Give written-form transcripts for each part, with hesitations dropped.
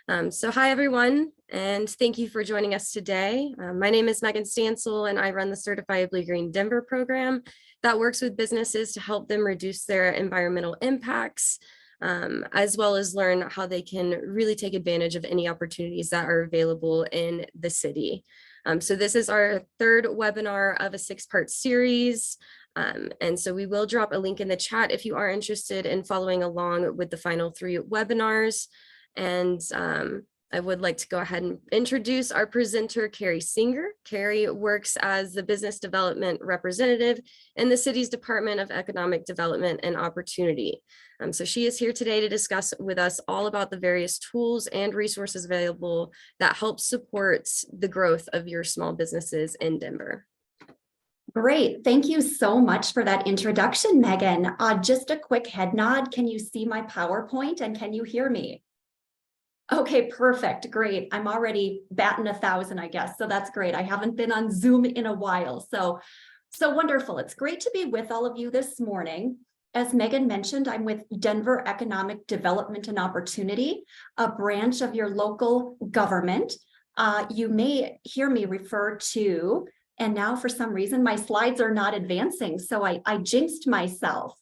So hi, everyone, and thank you for joining us today. My name is Megan Stansel, and I run the Certifiably Green Denver program that works with businesses to help them reduce their environmental impacts, as well as learn how they can really take advantage of any opportunities that are available in the city. So this is our third webinar of a 6-part series. And so we will drop a link in the chat if you are interested in following along with the final 3 webinars. And I would like to go ahead and introduce our presenter, Carrie Singer. Carrie works as the business development representative in the city's Department of Economic Development and Opportunity. So she is here today to discuss with us all about the various tools and resources available that help support the growth of your small businesses in Denver. Great. Thank you so much for that introduction, Megan. Just a quick head nod. Can you see my PowerPoint and can you hear me? Okay, perfect. Great. I'm already batting 1,000, I guess. So that's great. I haven't been on Zoom in a while. So wonderful. It's great to be with all of you this morning. As Megan mentioned, I'm with Denver Economic Development and Opportunity, a branch of your local government. You may hear me refer to, and now for some reason, my slides are not advancing. So I jinxed myself.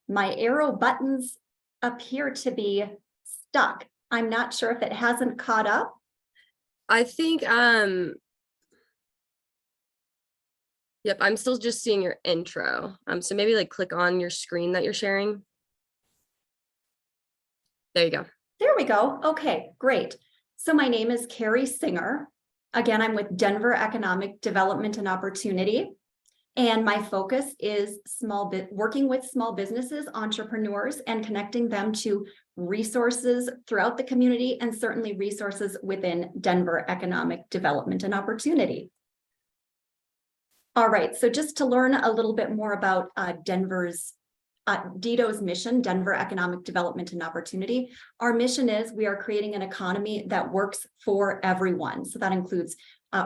My arrow buttons appear to be stuck. I'm not sure if it hasn't caught up. I think, yep, I'm still just seeing your intro. So maybe like click on your screen that you're sharing. There you go. There we go. Okay, great. So my name is Carrie Singer. Again, I'm with Denver Economic Development and Opportunity. And my focus is working with small businesses, entrepreneurs, and connecting them to resources throughout the community and certainly resources within Denver Economic Development and Opportunity. All right, so just to learn a little bit more about DEDO's mission, Denver Economic Development and Opportunity. Our mission is we are creating an economy that works for everyone. So that includes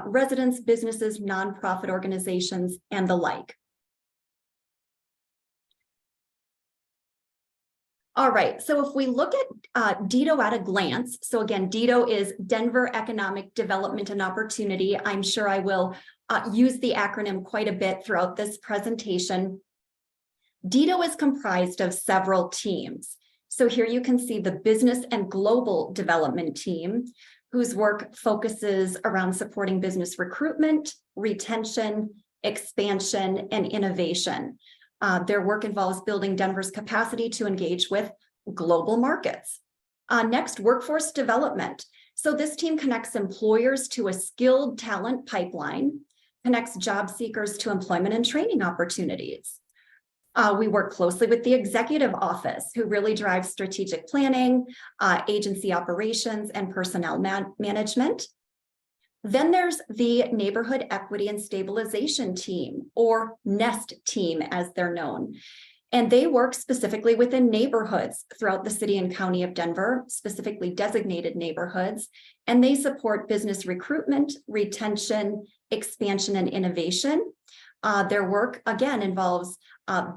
residents, businesses, nonprofit organizations, and the like. All right, so if we look at DEDO at a glance, so again, DEDO is Denver Economic Development and Opportunity. I'm sure I will use the acronym quite a bit throughout this presentation. DEDO is comprised of several teams. So here you can see the Business and Global Development Team, whose work focuses around supporting business recruitment, retention, expansion, and innovation. Their work involves building Denver's capacity to engage with global markets. Next, workforce development. So this team connects employers to a skilled talent pipeline, connects job seekers to employment and training opportunities. We work closely with the executive office, who really drives strategic planning, agency operations, and personnel management. Then there's the Neighborhood Equity and Stabilization Team, or NEST team, as they're known. And they work specifically within neighborhoods throughout the city and county of Denver, specifically designated neighborhoods. And they support business recruitment, retention, expansion, and innovation. Their work, again, involves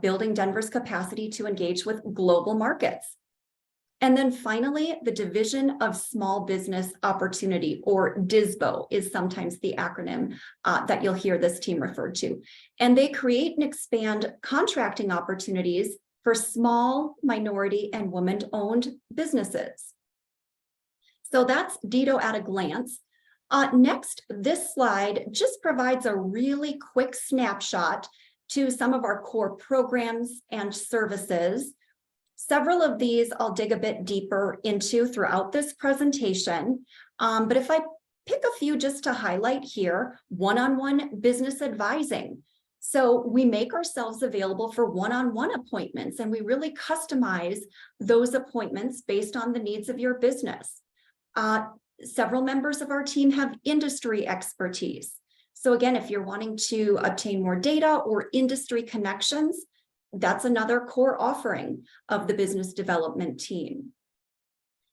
building Denver's capacity to engage with global markets. And then finally, the Division of Small Business Opportunity, or DSBO, is sometimes the acronym that you'll hear this team referred to. And they create and expand contracting opportunities for small, minority, and women-owned businesses. So that's DEDO at a glance. Next, this slide just provides a really quick snapshot to some of our core programs and services. Several of these I'll dig a bit deeper into throughout this presentation, but if I pick a few just to highlight here, one-on-one business advising. So we make ourselves available for one-on-one appointments, and we really customize those appointments based on the needs of your business. Several members of our team have industry expertise. So again, if you're wanting to obtain more data or industry connections, that's another core offering of the business development team.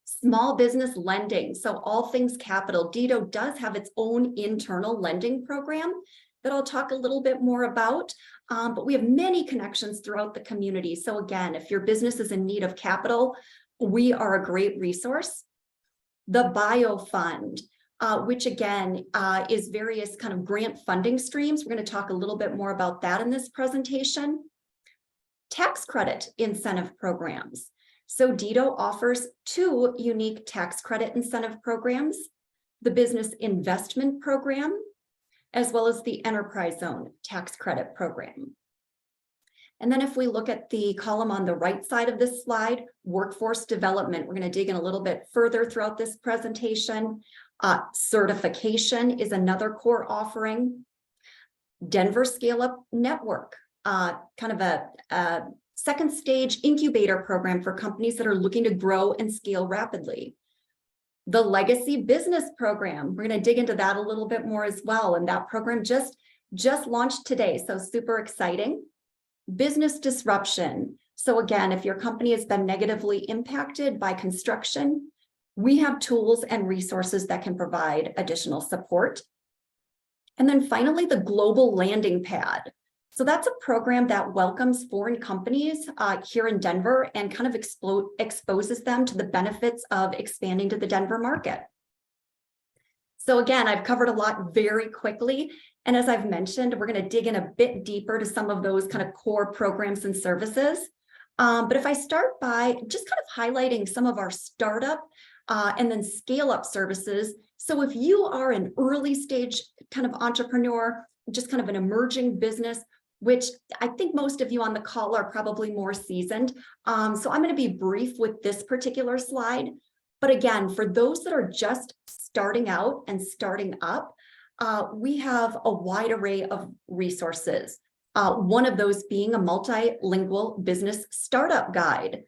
Small business lending, so all things capital. DEDO does have its own internal lending program that I'll talk a little bit more about, but we have many connections throughout the community. So again, if your business is in need of capital, we are a great resource. The Bio Fund, which again is various kind of grant funding streams. We're going to talk a little bit more about that in this presentation. Tax credit incentive programs. So DIDO offers 2 unique tax credit incentive programs, the Business Investment Program, as well as the Enterprise Zone Tax Credit Program. And then if we look at the column on the right side of this slide, workforce development, we're going to dig in a little bit further throughout this presentation. Certification is another core offering. Denver Scale Up Network, kind of a second stage incubator program for companies that are looking to grow and scale rapidly. The Legacy Business Program, we're going to dig into that a little bit more as well. And that program just launched today, so super exciting. Business disruption. So again, if your company has been negatively impacted by construction, we have tools and resources that can provide additional support. And then finally, the Global Landing Pad. So that's a program that welcomes foreign companies here in Denver and kind of exposes them to the benefits of expanding to the Denver market. So again, I've covered a lot very quickly. And as I've mentioned, we're going to dig in a bit deeper to some of those kind of core programs and services. But if I start by just kind of highlighting some of our startup and then scale up services. So if you are an early stage kind of entrepreneur, just kind of an emerging business, which I think most of you on the call are probably more seasoned. So I'm going to be brief with this particular slide. But again, for those that are just starting out and starting up, we have a wide array of resources. One of those being a multilingual business startup guide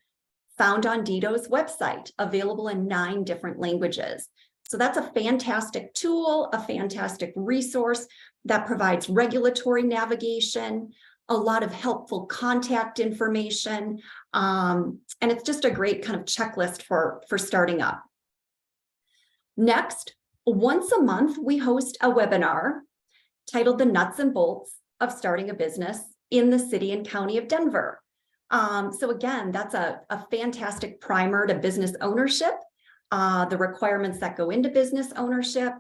found on DIDO's website, available in 9 different languages. So that's a fantastic tool, a fantastic resource that provides regulatory navigation, a lot of helpful contact information, and it's just a great kind of checklist for starting up. Next, once a month, we host a webinar titled The Nuts and Bolts of Starting a Business in the City and County of Denver. So again, that's a fantastic primer to business ownership, the requirements that go into business ownership,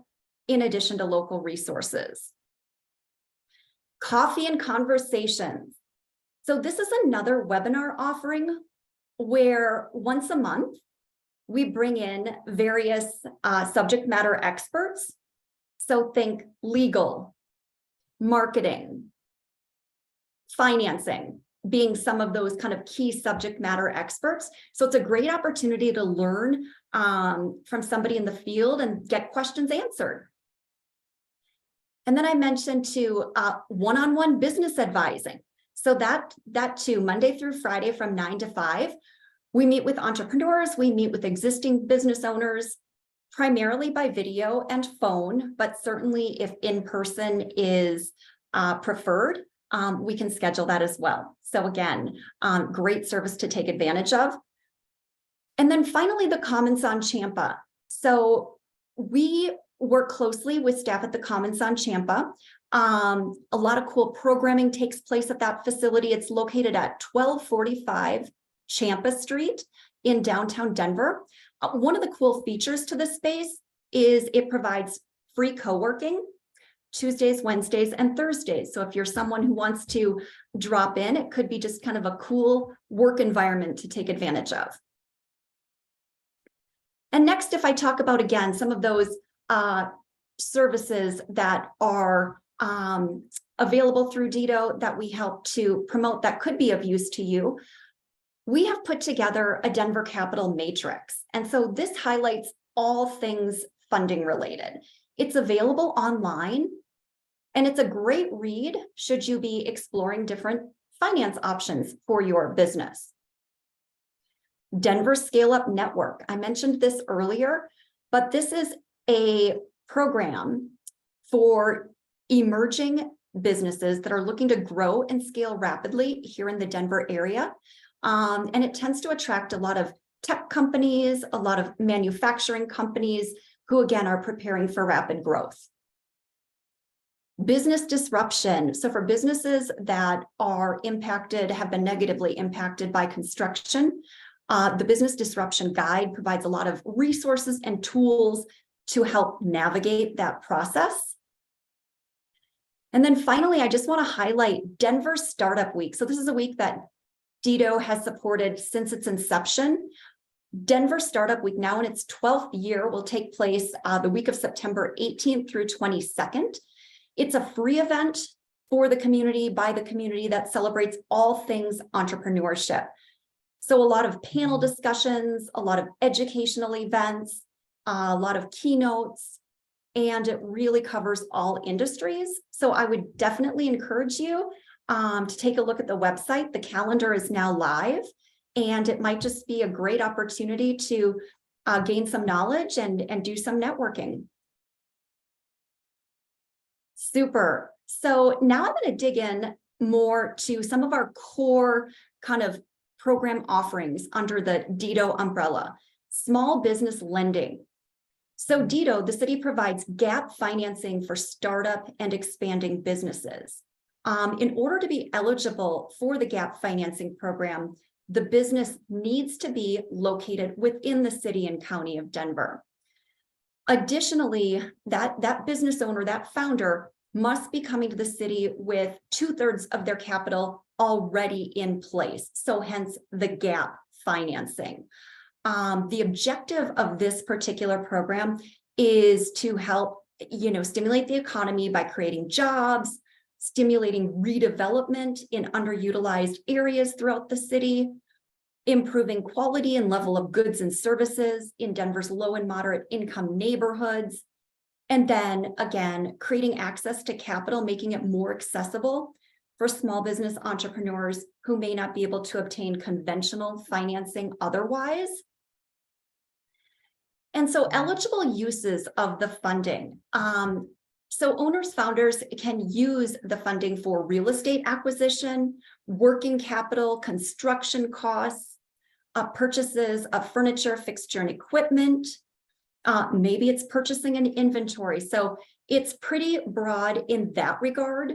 in addition to local resources. Coffee and Conversations. So this is another webinar offering where once a month, we bring in various subject matter experts. So think legal, marketing, financing, being some of those kind of key subject matter experts. So it's a great opportunity to learn from somebody in the field and get questions answered. And then I mentioned too, one-on-one business advising. So that too, Monday through Friday from 9 to 5, we meet with entrepreneurs, we meet with existing business owners, primarily by video and phone, but certainly if in-person is preferred, we can schedule that as well. So again, great service to take advantage of. And then finally, the Commons on Champa. So we work closely with staff at the Commons on Champa. A lot of cool programming takes place at that facility. It's located at 1245 Champa Street in downtown Denver. One of the cool features to this space is it provides free co-working Tuesdays, Wednesdays, and Thursdays. So if you're someone who wants to drop in, it could be just kind of a cool work environment to take advantage of. And next, if I talk about, again, some of those services that are available through DIDO that we help to promote that could be of use to you, we have put together a Denver Capital Matrix. And so this highlights all things funding related. It's available online, and it's a great read should you be exploring different finance options for your business. Denver Scale Up Network. I mentioned this earlier, but this is a program for emerging businesses that are looking to grow and scale rapidly here in the Denver area. And it tends to attract a lot of tech companies, a lot of manufacturing companies who, again, are preparing for rapid growth. Business disruption. So for businesses that are impacted, have been negatively impacted by construction, the Business Disruption Guide provides a lot of resources and tools to help navigate that process. And then finally, I just want to highlight Denver Startup Week. So this is a week that DIDO has supported since its inception. Denver Startup Week, now in its 12th year, will take place the week of September 18th through 22nd. It's a free event for the community, by the community, that celebrates all things entrepreneurship. So a lot of panel discussions, a lot of educational events, a lot of keynotes, and it really covers all industries. So I would definitely encourage you to take a look at the website. The calendar is now live, and it might just be a great opportunity to gain some knowledge and do some networking. Super. So now I'm going to dig in more to some of our core kind of program offerings under the DIDO umbrella. Small business lending. So DIDO, the city, provides gap financing for startup and expanding businesses. In order to be eligible for the gap financing program, the business needs to be located within the city and county of Denver. Additionally, that business owner, that founder, must be coming to the city with 2/3 of their capital already in place. So hence the gap financing. The objective of this particular program is to help, stimulate the economy by creating jobs, stimulating redevelopment in underutilized areas throughout the city, improving quality and level of goods and services in Denver's low and moderate income neighborhoods. And then again, creating access to capital, making it more accessible for small business entrepreneurs who may not be able to obtain conventional financing otherwise. And so eligible uses of the funding. So owners, founders can use the funding for real estate acquisition, working capital, construction costs, purchases of furniture, fixture, and equipment. Maybe it's purchasing an inventory. So it's pretty broad in that regard.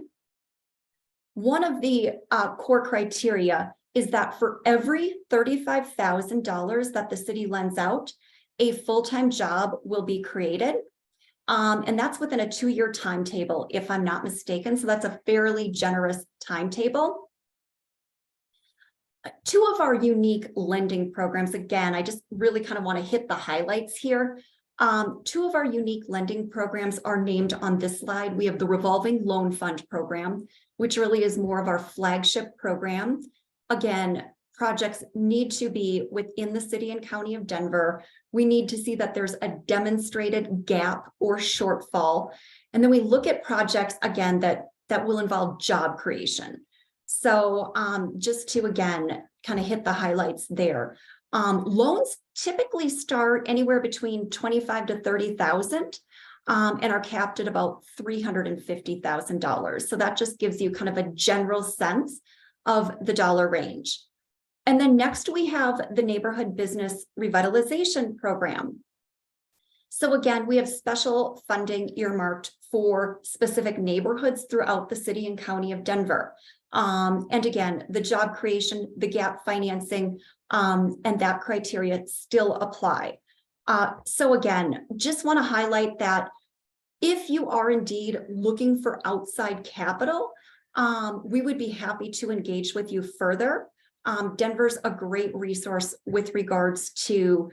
One of the core criteria is that for every $35,000 that the city lends out, a full-time job will be created. And that's within a 2-year timetable, if I'm not mistaken. So that's a fairly generous timetable. 2 of our unique lending programs, again, I just really kind of want to hit the highlights here. 2 of our unique lending programs are named on this slide. We have the Revolving Loan Fund program, which really is more of our flagship program. Again, projects need to be within the city and county of Denver. We need to see that there's a demonstrated gap or shortfall. And then we look at projects, again, that will involve job creation. So just to, again, kind of hit the highlights there. Loans typically start anywhere between $25,000 to $30,000 and are capped at about $350,000. So that just gives you kind of a general sense of the dollar range. And then next we have the Neighborhood Business Revitalization Program. So again, we have special funding earmarked for specific neighborhoods throughout the city and county of Denver. And again, the job creation, the gap financing, and that criteria still apply. So again, just want to highlight that if you are indeed looking for outside capital, we would be happy to engage with you further. Denver's a great resource with regards to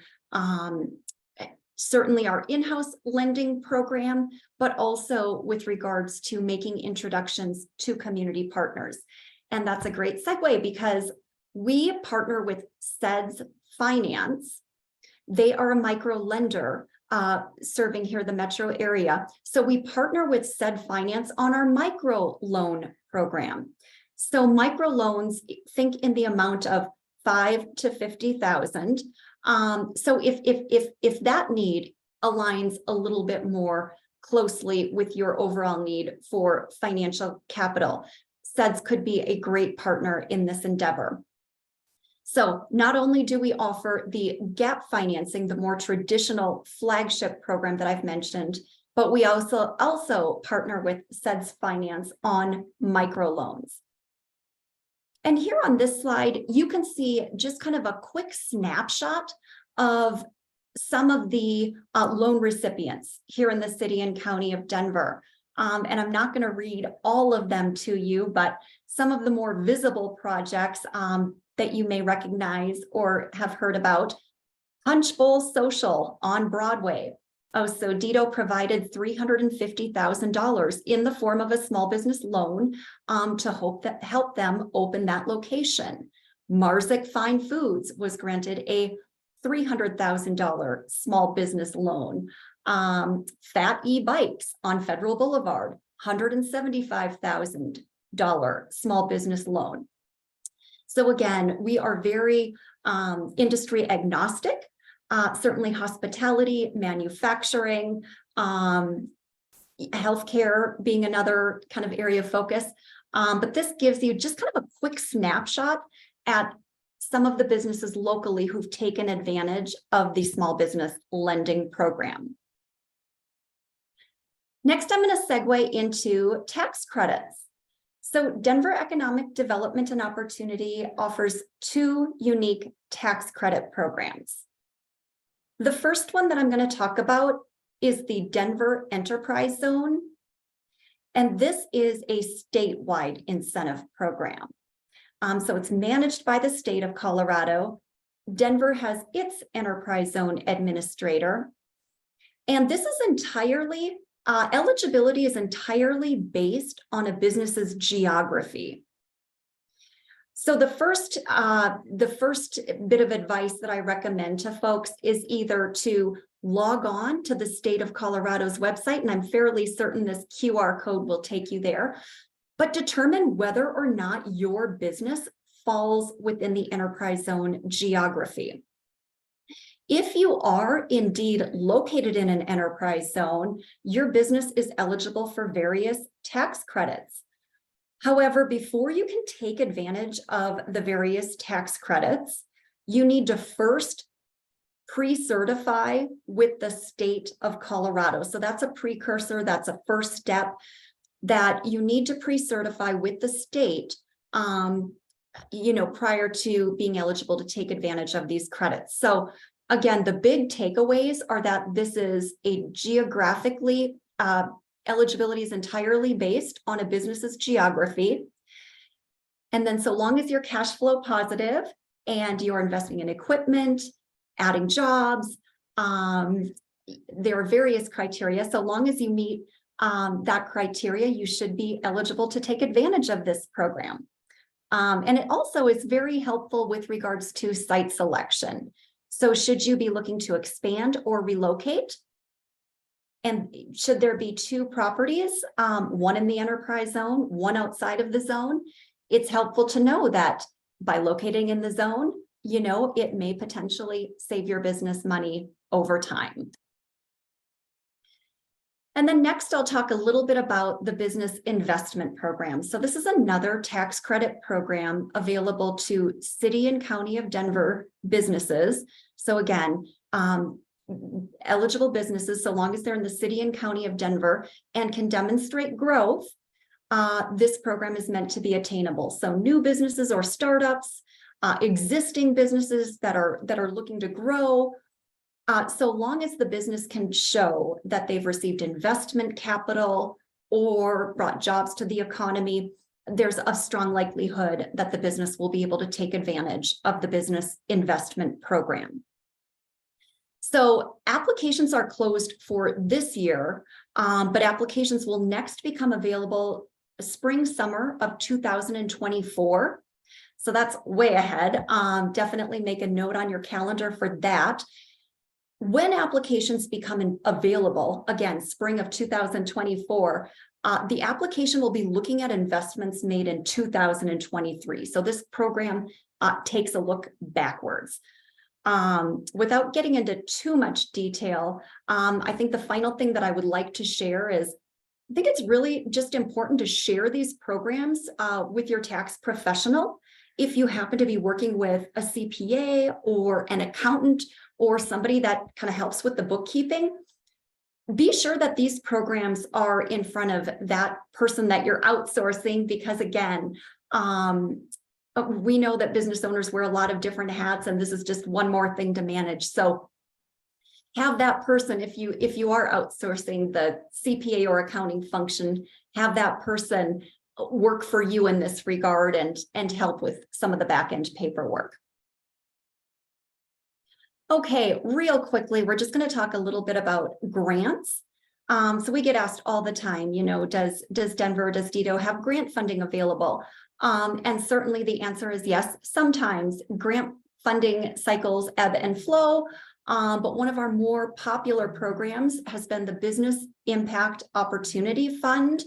certainly our in-house lending program, but also with regards to making introductions to community partners. And that's a great segue because we partner with CEDS Finance. They are a micro lender serving here the metro area. So we partner with CED Finance on our micro loan program. So micro loans, think in the amount of $5,000 to $50,000. So if that need aligns a little bit more closely with your overall need for financial capital, CEDS could be a great partner in this endeavor. So not only do we offer the gap financing, the more traditional flagship program that I've mentioned, but we also partner with SEDS Finance on microloans. And here on this slide, you can see just kind of a quick snapshot of some of the loan recipients here in the city and county of Denver. And I'm not going to read all of them to you, but some of the more visible projects that you may recognize or have heard about. Punch Bowl Social on Broadway. Oh, so Dito provided $350,000 in the form of a small business loan to help them open that location. Marzik Fine Foods was granted a $300,000 small business loan. Fat E-Bikes on Federal Boulevard, $175,000 small business loan. So again, we are very industry agnostic. Certainly hospitality, manufacturing, healthcare being another kind of area of focus. But this gives you just kind of a quick snapshot at some of the businesses locally who've taken advantage of the small business lending program. Next, I'm going to segue into tax credits. So Denver Economic Development and Opportunity offers two unique tax credit programs. The first one that I'm going to talk about is the Denver Enterprise Zone. And this is a statewide incentive program. So it's managed by the state of Colorado. Denver has its Enterprise Zone administrator. And this is entirely, eligibility is entirely based on a business's geography. So the first bit of advice that I recommend to folks is either to log on to the state of Colorado's website, and I'm fairly certain this QR code will take you there, but determine whether or not your business falls within the enterprise zone geography. If you are indeed located in an enterprise zone, your business is eligible for various tax credits. However, before you can take advantage of the various tax credits, you need to first pre-certify with the state of Colorado. So that's a precursor, that's a first step that you need to pre-certify with the state, prior to being eligible to take advantage of these credits. So again, the big takeaways are that this is a geographically, eligibility is entirely based on a business's geography. And then so long as you're cash flow positive and you're investing in equipment, adding jobs, there are various criteria. So long as you meet that criteria, you should be eligible to take advantage of this program. And it also is very helpful with regards to site selection. So should you be looking to expand or relocate? And should there be two properties, one in the enterprise zone, one outside of the zone? It's helpful to know that by locating in the zone, it may potentially save your business money over time. And then next, I'll talk a little bit about the business investment program. So this is another tax credit program available to city and county of Denver businesses. So again, eligible businesses, so long as they're in the city and county of Denver and can demonstrate growth, this program is meant to be attainable. So new businesses or startups, existing businesses that are looking to grow, so long as the business can show that they've received investment capital or brought jobs to the economy, there's a strong likelihood that the business will be able to take advantage of the business investment program. So applications are closed for this year, but applications will next become available spring, summer of 2024. So that's way ahead. Definitely make a note on your calendar for that. When applications become available, again, spring of 2024, the application will be looking at investments made in 2023. So this program takes a look backwards. Without getting into too much detail, I think the final thing that I would like to share is, I think it's really just important to share these programs with your tax professional. If you happen to be working with a CPA or an accountant or somebody that kind of helps with the bookkeeping, Be sure that these programs are in front of that person that you're outsourcing, because again, we know that business owners wear a lot of different hats, and this is just one more thing to manage. So have that person, if you are outsourcing the CPA or accounting function, have that person work for you in this regard and help with some of the back end paperwork. Okay, real quickly, we're just going to talk a little bit about grants. So we get asked all the time, does Denver, does DIDO have grant funding available? And certainly the answer is yes. Sometimes grant funding cycles ebb and flow, but one of our more popular programs has been the Business Impact Opportunity Fund,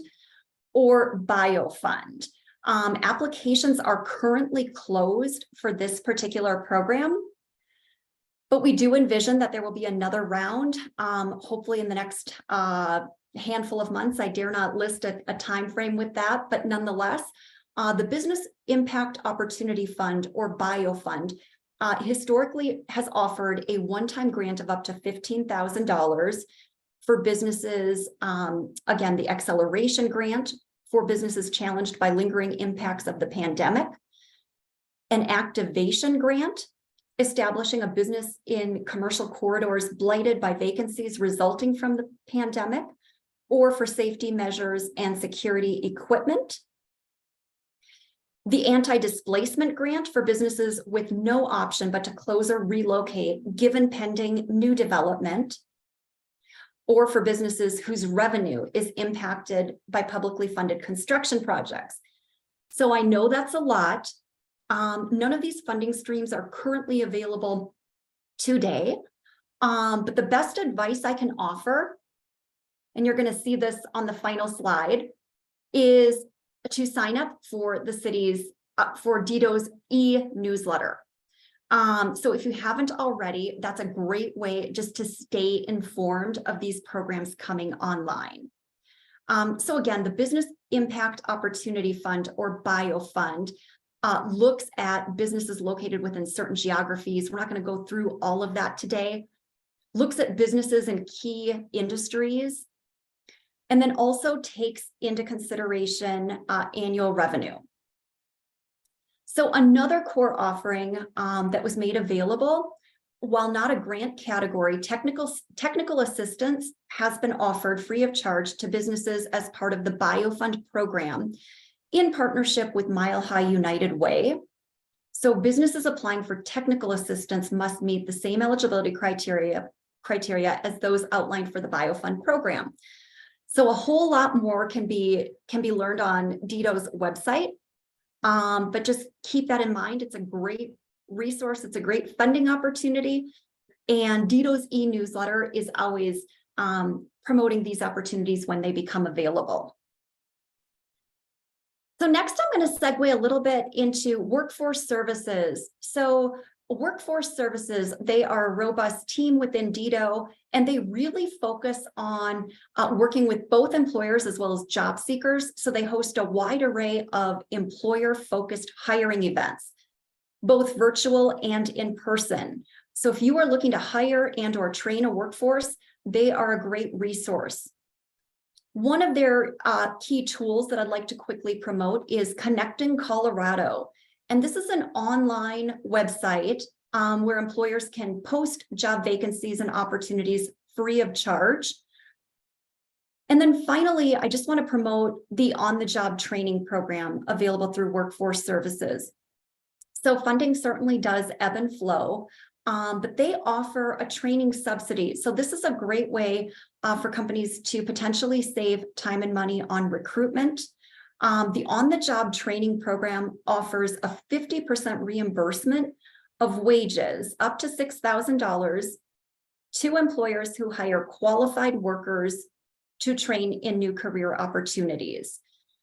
or BioFund. Applications are currently closed for this particular program, but we do envision that there will be another round, hopefully in the next handful of months. I dare not list a time frame with that, but nonetheless, the Business Impact Opportunity Fund, or BioFund, historically has offered a one-time grant of up to $15,000 for businesses. Again, the acceleration grant for businesses challenged by lingering impacts of the pandemic, an activation grant establishing a business in commercial corridors blighted by vacancies resulting from the pandemic, or for safety measures and security equipment. The anti-displacement grant for businesses with no option but to close or relocate given pending new development, or for businesses whose revenue is impacted by publicly funded construction projects. So I know that's a lot. None of these funding streams are currently available today, but the best advice I can offer, and you're going to see this on the final slide, is to sign up for the city's, for DIDO's e-newsletter. So if you haven't already, that's a great way just to stay informed of these programs coming online. So again, the Business Impact Opportunity Fund, or BioFund, looks at businesses located within certain geographies. We're not going to go through all of that today. Looks at businesses in key industries, and then also takes into consideration annual revenue. So another core offering that was made available, while not a grant category, technical assistance has been offered free of charge to businesses as part of the BioFund program in partnership with Mile High United Way. So businesses applying for technical assistance must meet the same eligibility criteria as those outlined for the BioFund program. So a whole lot more can be learned on DIDO's website, but just keep that in mind. It's a great resource. It's a great funding opportunity, and DIDO's e-newsletter is always promoting these opportunities when they become available. So next, I'm going to segue a little bit into workforce services. So workforce services, they are a robust team within DIDO, and they really focus on working with both employers as well as job seekers. So they host a wide array of employer-focused hiring events, both virtual and in person. So if you are looking to hire and or train a workforce, they are a great resource. One of their key tools that I'd like to quickly promote is Connecting Colorado. And this is an online website where employers can post job vacancies and opportunities free of charge. And then finally, I just want to promote the on-the-job training program available through Workforce Services. So funding certainly does ebb and flow, but they offer a training subsidy. So this is a great way for companies to potentially save time and money on recruitment. The on-the-job training program offers a 50% reimbursement of wages up to $6,000 to employers who hire qualified workers to train in new career opportunities.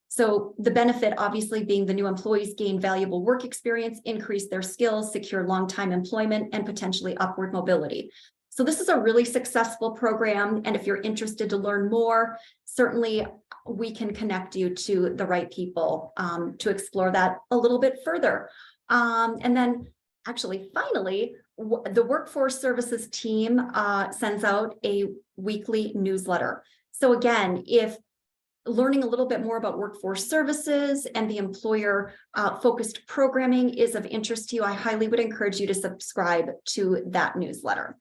So the benefit obviously being the new employees gain valuable work experience, increase their skills, secure long-time employment, and potentially upward mobility. So this is a really successful program. And if you're interested to learn more, certainly we can connect you to the right people to explore that a little bit further. And then actually, finally, the Workforce Services team sends out a weekly newsletter. So again, if learning a little bit more about workforce services and the employer focused programming is of interest to you, I highly would encourage you to subscribe to that newsletter.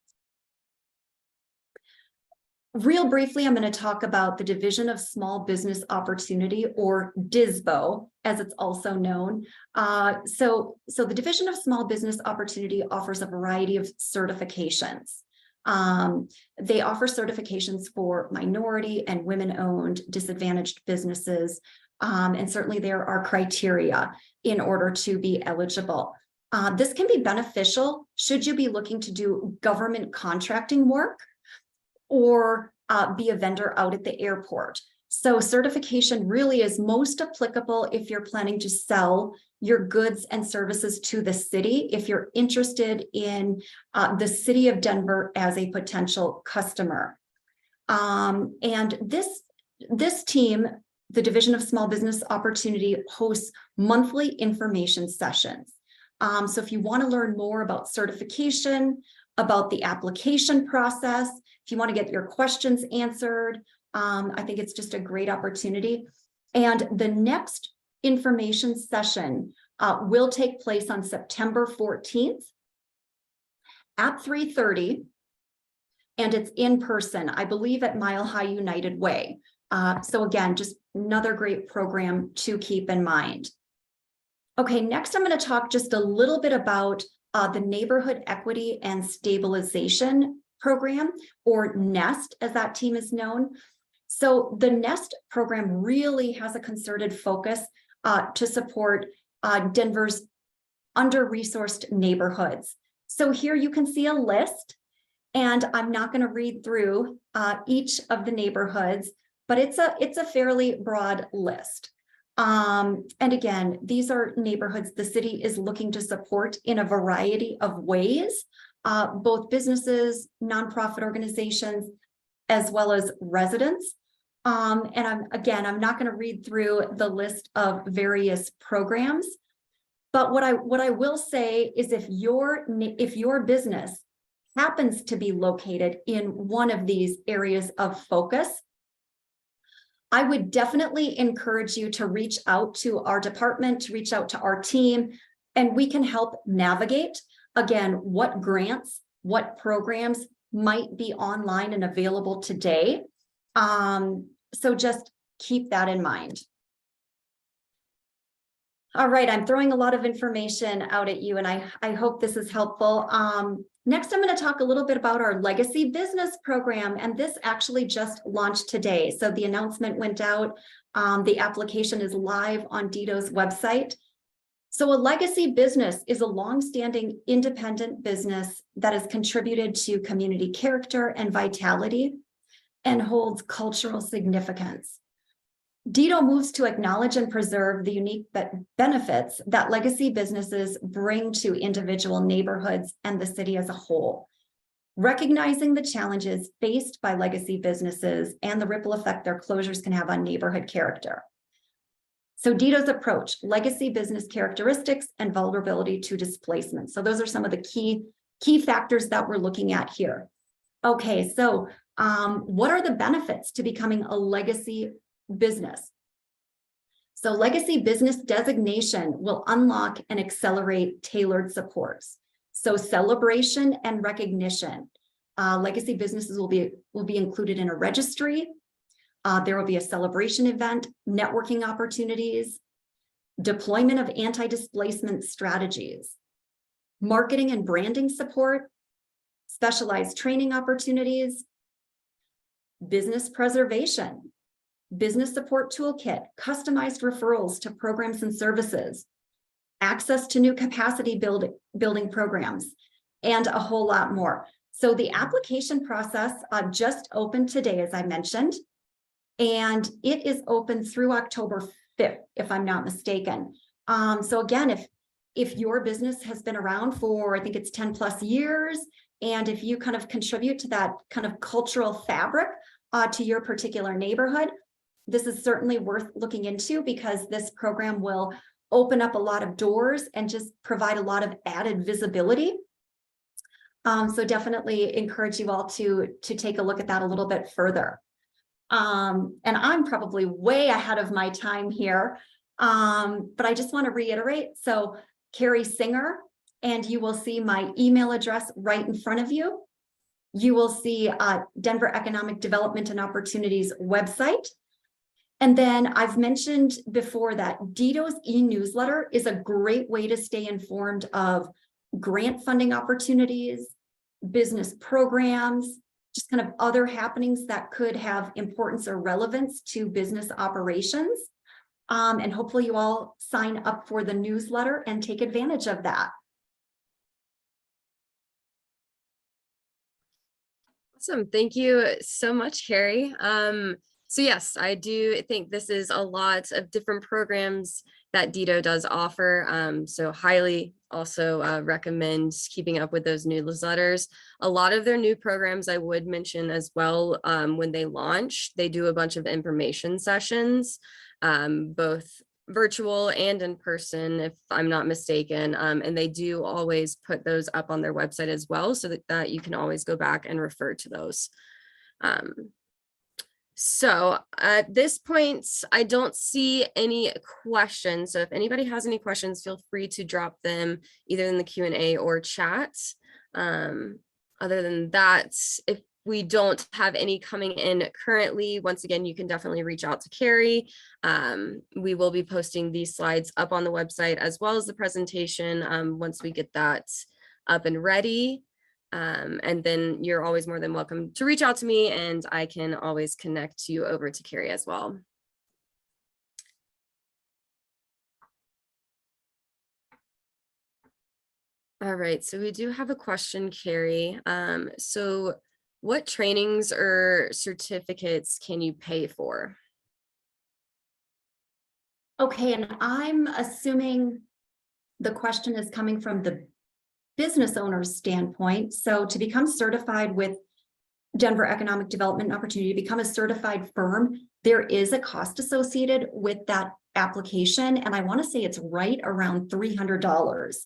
Real briefly, I'm going to talk about the Division of Small Business Opportunity, or DSBO, as it's also known. So the Division of Small Business Opportunity offers a variety of certifications. They offer certifications for minority and women-owned disadvantaged businesses, and certainly there are criteria in order to be eligible. This can be beneficial should you be looking to do government contracting work, or be a vendor out at the airport. So certification really is most applicable if you're planning to sell your goods and services to the city, if you're interested in the city of Denver as a potential customer. And this team, the Division of Small Business Opportunity, hosts monthly information sessions. So if you want to learn more about certification, about the application process, if you want to get your questions answered, I think it's just a great opportunity. And the next information session will take place on September 14th at 3:30, and it's in person, I believe, at Mile High United Way. So again, just another great program to keep in mind. Okay, next I'm going to talk just a little bit about the Neighborhood Equity and Stabilization Program, or NEST, as that team is known. So the NEST program really has a concerted focus to support Denver's under-resourced neighborhoods. So here you can see a list, and I'm not going to read through each of the neighborhoods, but it's a fairly broad list. And again, these are neighborhoods the city is looking to support in a variety of ways, both businesses, nonprofit organizations, as well as residents. And I'm not going to read through the list of various programs, but what I will say is if your business happens to be located in one of these areas of focus, I would definitely encourage you to reach out to our department, to reach out to our team, and we can help navigate, again, what grants, what programs might be online and available today. So just keep that in mind. All right, I'm throwing a lot of information out at you, and I hope this is helpful. Next, I'm going to talk a little bit about our Legacy Business Program, and this actually just launched today. So the announcement went out. The application is live on DEDO's website. So a legacy business is a longstanding independent business that has contributed to community character and vitality and holds cultural significance. DEDO moves to acknowledge and preserve the unique benefits that legacy businesses bring to individual neighborhoods and the city as a whole, recognizing the challenges faced by legacy businesses and the ripple effect their closures can have on neighborhood character. So DEDO's approach: legacy business characteristics and vulnerability to displacement. So those are some of the key factors that we're looking at here. Okay, so what are the benefits to becoming a legacy business? So legacy business designation will unlock and accelerate tailored supports. So celebration and recognition. Legacy businesses will be included in a registry. There will be a celebration event, networking opportunities, deployment of anti-displacement strategies, marketing and branding support, specialized training opportunities, business preservation, business support toolkit, customized referrals to programs and services, access to new capacity building programs, and a whole lot more. So the application process just opened today, as I mentioned, and it is open through October 5th, if I'm not mistaken. So again, if your business has been around for, I think it's 10 plus years, and if you kind of contribute to that kind of cultural fabric to your particular neighborhood, this is certainly worth looking into, because this program will open up a lot of doors and just provide a lot of added visibility. So definitely encourage you all to take a look at that a little bit further. And I'm probably way ahead of my time here, but I just want to reiterate. So Carrie Singer, and you will see my email address right in front of you. You will see Denver Economic Development and Opportunities website. And then I've mentioned before that DEDO's e-newsletter is a great way to stay informed of grant funding opportunities, business programs, just kind of other happenings that could have importance or relevance to business operations. And hopefully you all sign up for the newsletter and take advantage of that. Awesome. Thank you so much, Carrie. So yes, I do think this is a lot of different programs that DEDO does offer. So highly also recommend keeping up with those newsletters. A lot of their new programs I would mention as well, when they launch, they do a bunch of information sessions, both virtual and in person, if I'm not mistaken. And they do always put those up on their website as well, so that you can always go back and refer to those. So at this point, I don't see any questions. So if anybody has any questions, feel free to drop them either in the Q&A or chat. Other than that, if we don't have any coming in currently, once again, you can definitely reach out to Carrie. We will be posting these slides up on the website as well as the presentation once we get that up and ready. And then you're always more than welcome to reach out to me, and I can always connect you over to Carrie as well. All right, so we do have a question, Carrie. So what trainings or certificates can you pay for? Okay, and I'm assuming the question is coming from the business owner's standpoint. So to become certified with Denver Economic Development and Opportunity, to become a certified firm, there is a cost associated with that application. And I want to say it's right around $300.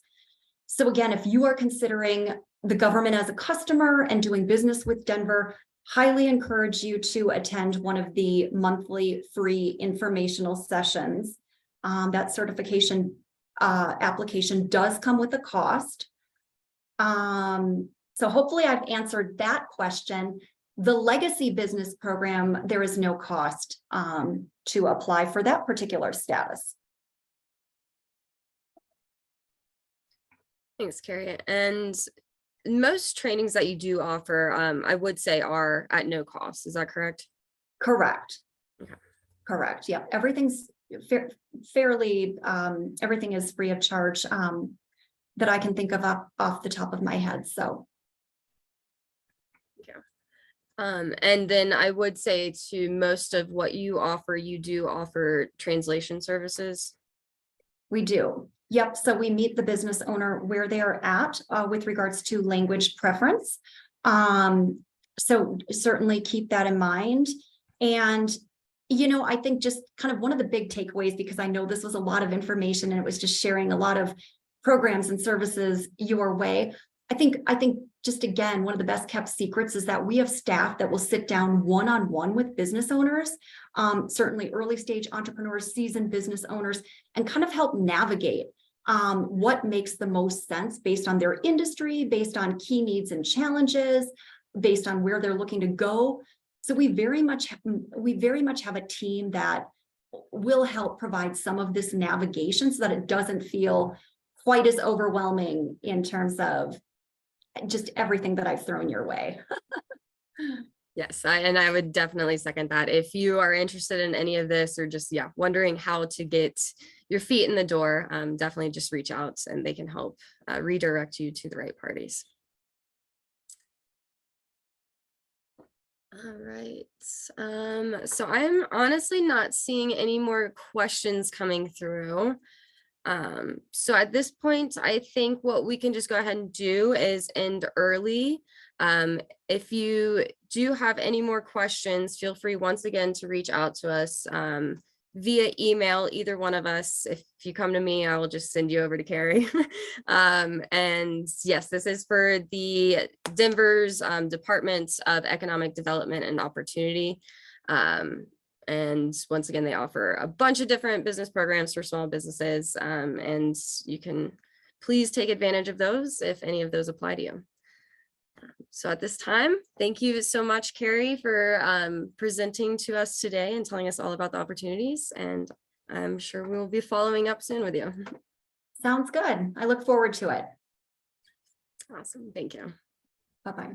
So again, if you are considering the government as a customer and doing business with Denver, highly encourage you to attend one of the monthly free informational sessions. That certification application does come with a cost. So hopefully I've answered that question. The legacy business program, there is no cost to apply for that particular status. Thanks, Carrie. And most trainings that you do offer, I would say, are at no cost. Is that correct? Correct. Okay. Correct. Yeah, everything's fairly, everything is free of charge. That I can think of off the top of my head. So. Yeah. And then I would say to most of what you offer, you do offer translation services. We do. Yep. So we meet the business owner where they are at with regards to language preference. So certainly keep that in mind. And, you know, I think just kind of one of the big takeaways, because I know this was a lot of information and it was just sharing a lot of programs and services your way. I think just again, one of the best kept secrets is that we have staff that will sit down one-on-one with business owners, certainly early stage entrepreneurs, seasoned business owners, and kind of help navigate what makes the most sense based on their industry, based on key needs and challenges, based on where they're looking to go. So we very much have a team that will help provide some of this navigation so that it doesn't feel quite as overwhelming in terms of just everything that I've thrown your way. Yes, I would definitely second that. If you are interested in any of this, or just wondering how to get your feet in the door, definitely just reach out and they can help redirect you to the right parties. All right. So I'm honestly not seeing any more questions coming through. So at this point, I think what we can just go ahead and do is end early. If you do have any more questions, feel free once again to reach out to us via email, either one of us. If you come to me, I will just send you over to Carrie. And yes, this is for the Denver's Department of Economic Development and Opportunity. And once again, they offer a bunch of different business programs for small businesses, and you can please take advantage of those if any of those apply to you. So at this time, thank you so much, Carrie, for presenting to us today and telling us all about the opportunities. And I'm sure we'll be following up soon with you. Sounds good. I look forward to it. Awesome. Thank you. Bye-bye.